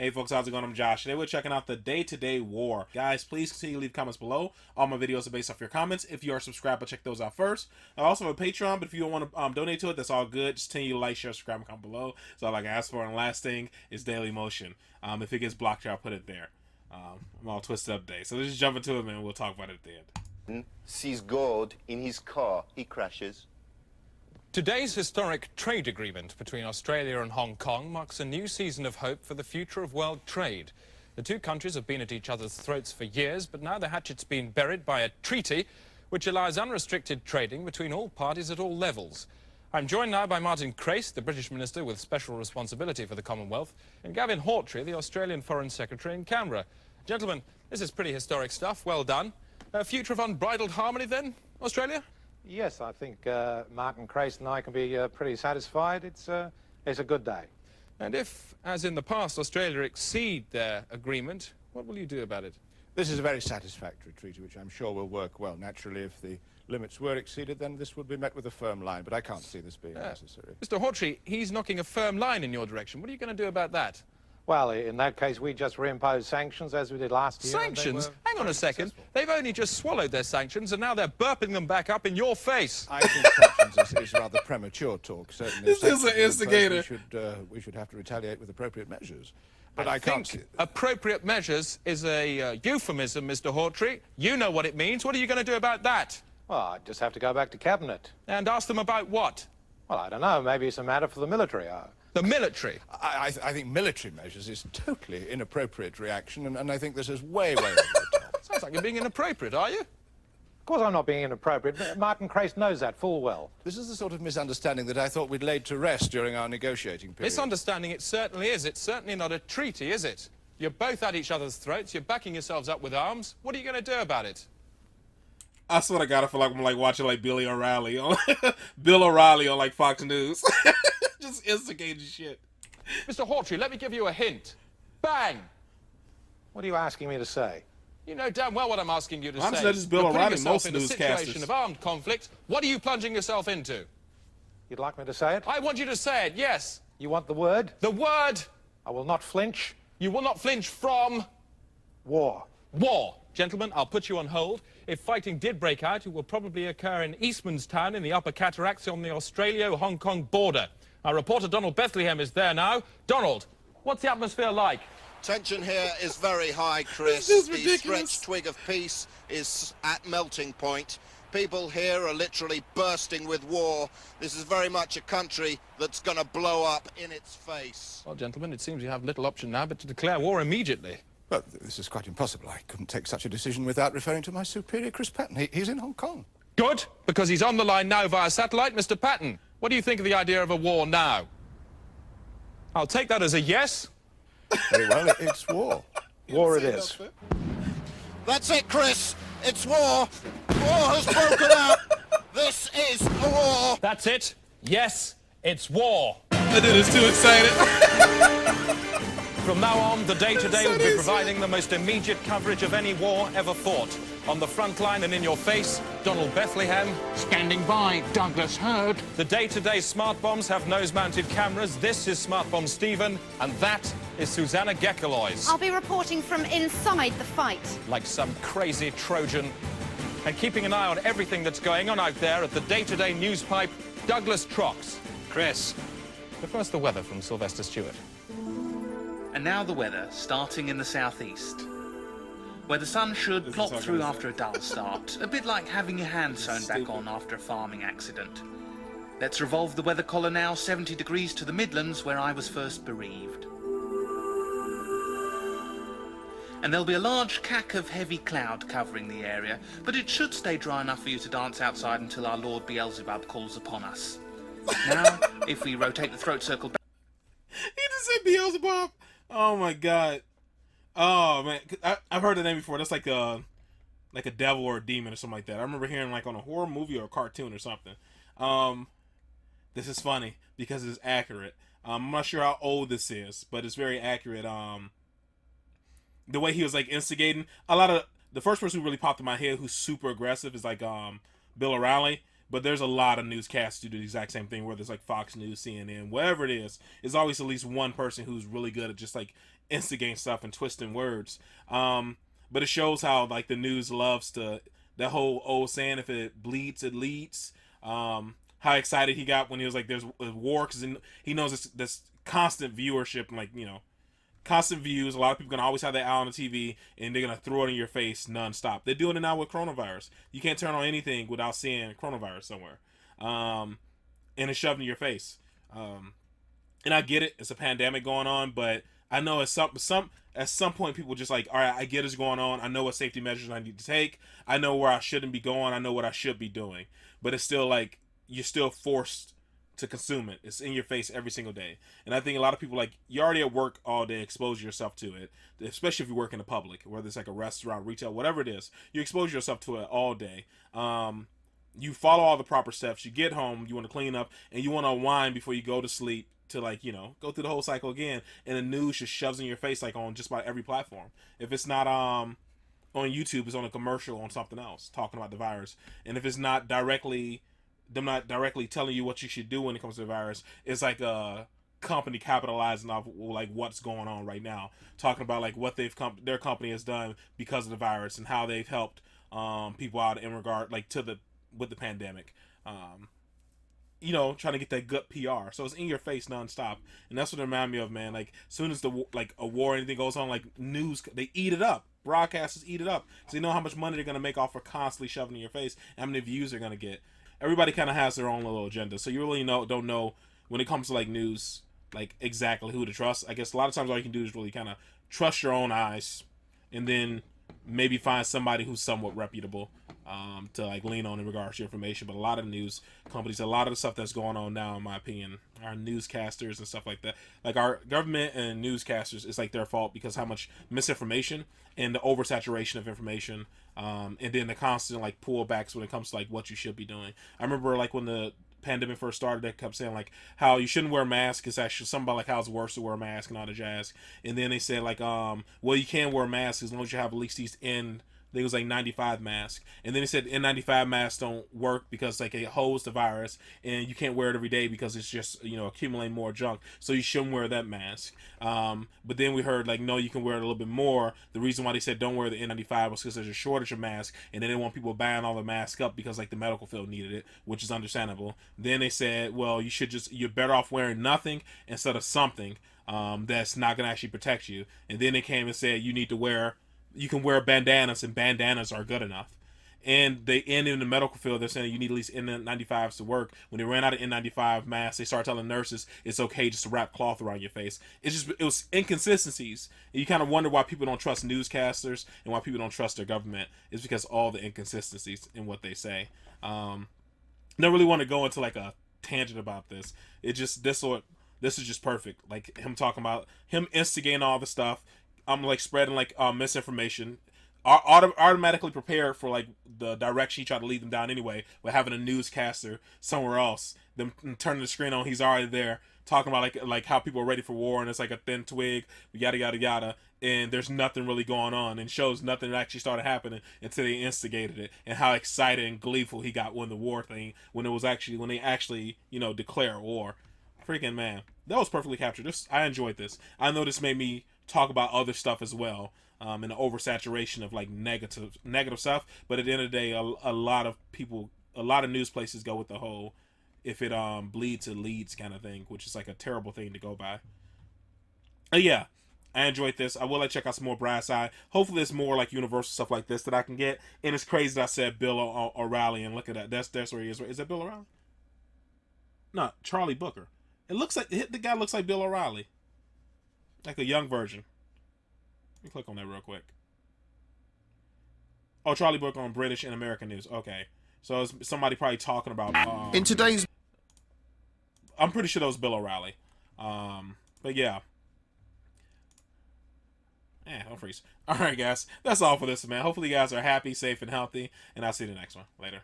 Hey folks, how's it going? I'm Josh. Today we're checking out the day-to-day war. Guys, please continue to leave comments below. All my videos are based off your comments. If you are subscribed, I'll check those out first. I also have a Patreon, but if you don't want to donate to it, that's all good. Just continue to like, share, subscribe, and comment below. That's all I can ask for. And last thing is Daily Motion. If it gets blocked, I'll put it there. I'm all twisted up today. So let's just jump into it, man. And we'll talk about it at the end. Sees God in his car. He crashes. Today's historic trade agreement between Australia and Hong Kong marks a new season of hope for the future of world trade. The two countries have been at each other's throats for years, but now the hatchet's been buried by a treaty which allows unrestricted trading between all parties at all levels. I'm joined now by Martin Crace, the British Minister with special responsibility for the Commonwealth, and Gavin Hawtrey, the Australian Foreign Secretary in Canberra. Gentlemen, this is pretty historic stuff. Well done. A future of unbridled harmony then, Australia? Yes, I think Martin Crace and I can be pretty satisfied. It's a good day. And if, as in the past, Australia exceed their agreement, what will you do about it? This is a very satisfactory treaty, which I'm sure will work well. Naturally, if the limits were exceeded, then this would be met with a firm line, but I can't see this being necessary. Mr. Hawtrey, he's knocking a firm line in your direction. What are you going to do about that? Well, in that case, we just reimpose sanctions as we did last year. Sanctions? Hang on a second. They've only just swallowed their sanctions, and now they're burping them back up in your face. I think sanctions is rather premature talk. Certainly, This is an instigator. We should have to retaliate with appropriate measures. But But I can't think see... appropriate measures is a euphemism, Mr. Hawtrey. You know what it means. What are you going to do about that? Well, I just have to go back to Cabinet. And ask them about what? Well, I don't know. Maybe it's a matter for the military. The military. I think military measures is totally inappropriate reaction, and I think this is way over the top. Sounds like you're being inappropriate, are you? Of course, I'm not being inappropriate. But Martin Crace knows that full well. This is the sort of misunderstanding that I thought we'd laid to rest during our negotiating period. Misunderstanding it certainly is. It's certainly not a treaty, is it? You're both at each other's throats. You're backing yourselves up with arms. What are you going to do about it? I swear to God, I feel like I'm like watching like Bill O'Reilly on like Fox News. Just instigating shit. Mr. Hawtrey, let me give you a hint. Bang! What are you asking me to say? You know damn well what I'm asking you to Honestly, say. that's just Bill You're putting O'Reilly, yourself most in a newscasters. situation of armed conflict. What are you plunging yourself into? You'd like me to say it? I want you to say it, yes. You want the word? The word. I will not flinch. You will not flinch from War. war. Gentlemen, I'll put you on hold. If fighting did break out, it will probably occur in Eastman's Town in the Upper Cataracts on the Australia-Hong Kong border. Our reporter Donald Bethlehem is there now. Donald, what's the atmosphere like? Tension here is very high, Chris. This is The ridiculous. stretched twig of peace is at melting point. People here are literally bursting with war. This is very much a country that's going to blow up in its face. Well, gentlemen, it seems you have little option now but to declare war immediately. Well, this is quite impossible. I couldn't take such a decision without referring to my superior, Chris Patton. He's in Hong Kong. Good, because he's on the line now via satellite. Mr. Patton, what do you think of the idea of a war now? I'll take that as a yes. Very well, it's war. War it is. That's it, Chris. It's war. War has broken out. This is a war. That's it. Yes, it's war. That dude is too excited. From now on, the day-to-day will be easy. providing the most immediate coverage of any war ever fought. On the front line and in your face, Donald Bethlehem. Standing by, Douglas Hurd. The day-to-day smart bombs have nose-mounted cameras. This is Smart Bomb Stephen, and that is Susanna Gekkelois. I'll be reporting from inside the fight. Like some crazy Trojan. And keeping an eye on everything that's going on out there at the day-to-day news pipe, Douglas Trox. Chris. But first, the weather from Sylvester Stewart. And now the weather, starting in the southeast, where the sun should This is plop what through I'm after a dull start, a bit like having your hand sewn back on after a farming accident. Let's revolve the weather collar now, 70 degrees to the Midlands, where I was first bereaved. And there'll be a large cack of heavy cloud covering the area, but it should stay dry enough for you to dance outside until our Lord Beelzebub calls upon us. Now, if we rotate the throat circle back... He just said Beelzebub. Oh my God. Oh man, I've heard the name before. That's like a devil or a demon or something like that. I remember hearing like on a horror movie or a cartoon or something. This is funny because it's accurate. I'm not sure how old this is, but it's very accurate. The way he was like instigating a lot of the first person who really popped in my head who's super aggressive is like Bill O'Reilly. But there's a lot of newscasts who do the exact same thing, whether it's like Fox News, CNN, whatever it is. There's always at least one person who's really good at just like instigate stuff and twisting words. But it shows how like the news loves to that whole old saying, if it bleeds, it leads. How excited he got when he was like, "There's a war," because he knows this constant viewership and like constant views. A lot of people gonna always have that out on the TV, and they're gonna throw it in your face nonstop. They're doing it now with coronavirus. You can't turn on anything without seeing coronavirus somewhere, and it's shoved in your face. And I get it; it's a pandemic going on, but I know at some point people just like, all right, I get it's going on. I know what safety measures I need to take. I know where I shouldn't be going. I know what I should be doing, but it's still like you're still forced to consume it. It's in your face every single day. And I think a lot of people, like, you're already at work all day, expose yourself to it, especially if you work in the public, whether it's like a restaurant, retail, whatever it is, you expose yourself to it all day. You follow all the proper steps. You get home, you want to clean up, and you want to unwind before you go to sleep to, like, go through the whole cycle again. And the news just shoves in your face, like, on just about every platform. If it's not on YouTube, it's on a commercial on something else talking about the virus. And if it's not directly telling you what you should do when it comes to the virus, it's like a company capitalizing off like what's going on right now, talking about like what their company has done because of the virus and how they've helped people out in regard like with the pandemic. Trying to get that good PR. So it's in your face nonstop, and that's what it reminded me of, man. Like, as soon as a war or anything goes on, like news, they eat it up. Broadcasters eat it up, so you know how much money they're gonna make off for constantly shoving in your face, and how many views they're gonna get. Everybody kind of has their own little agenda, so you really don't know when it comes to like news, like exactly who to trust. I guess a lot of times all you can do is really kind of trust your own eyes, and then maybe find somebody who's somewhat reputable to like lean on in regards to your information. But a lot of news companies, a lot of the stuff that's going on now, in my opinion, our newscasters and stuff like that, like our government and newscasters, it's like their fault because how much misinformation and the oversaturation of information, and then the constant like pullbacks when it comes to like what you should be doing. I remember like when the pandemic first started, they kept saying like how you shouldn't wear a mask. It's actually something about like how it's worse to wear a mask and all the jazz. And then they said like well, you can wear a mask as long as you have at least these I think it was like 95 masks. And then they said N95 masks don't work because like it holds the virus, and you can't wear it every day because it's just accumulating more junk, so you shouldn't wear that mask. But then we heard like, no, you can wear it a little bit more. The reason why they said don't wear the N95 was because there's a shortage of masks, and they didn't want people buying all the masks up because like the medical field needed it, which is understandable. Then they said, well, you're better off wearing nothing instead of something that's not going to actually protect you. And then they came and said you can wear bandanas, and bandanas are good enough. And in the medical field, they're saying you need at least N95s to work. When they ran out of N95 masks, they started telling nurses it's okay just to wrap cloth around your face. It was inconsistencies. And you kind of wonder why people don't trust newscasters and why people don't trust their government. It's because all the inconsistencies in what they say. I don't really want to go into like a tangent about this. This is just perfect. Like him talking about him instigating all the stuff. I'm like spreading like misinformation, automatically prepared for like the direction you try to lead them down anyway. With having a newscaster somewhere else, them turning the screen on, he's already there talking about like how people are ready for war, and it's like a thin twig, yada yada yada, and there's nothing really going on, and shows nothing actually started happening until they instigated it, and how excited and gleeful he got when they actually declare war. Freaking man, that was perfectly captured. I enjoyed this. I know this made me talk about other stuff as well, and the oversaturation of like negative stuff. But at the end of the day, a lot of news places go with the whole if it bleeds it leads kind of thing, which is like a terrible thing to go by. Yeah, I enjoyed this. I will check out some more Brass Eye. Hopefully there's more like Universal stuff like this that I can get. And it's crazy that I said Bill O'Reilly, and look at that. That's where he is. Is that Bill O'Reilly? No, Charlie Booker. It looks like the guy looks like Bill O'Reilly, like a young version. Let me click on that real quick. Oh, Charlie Booker on British and American news. Okay, so it's somebody probably talking about. In today's, I'm pretty sure that was Bill O'Reilly. But yeah. Don't freeze. All right, guys, that's all for this, man. Hopefully, you guys are happy, safe, and healthy, and I'll see you in the next one. Later.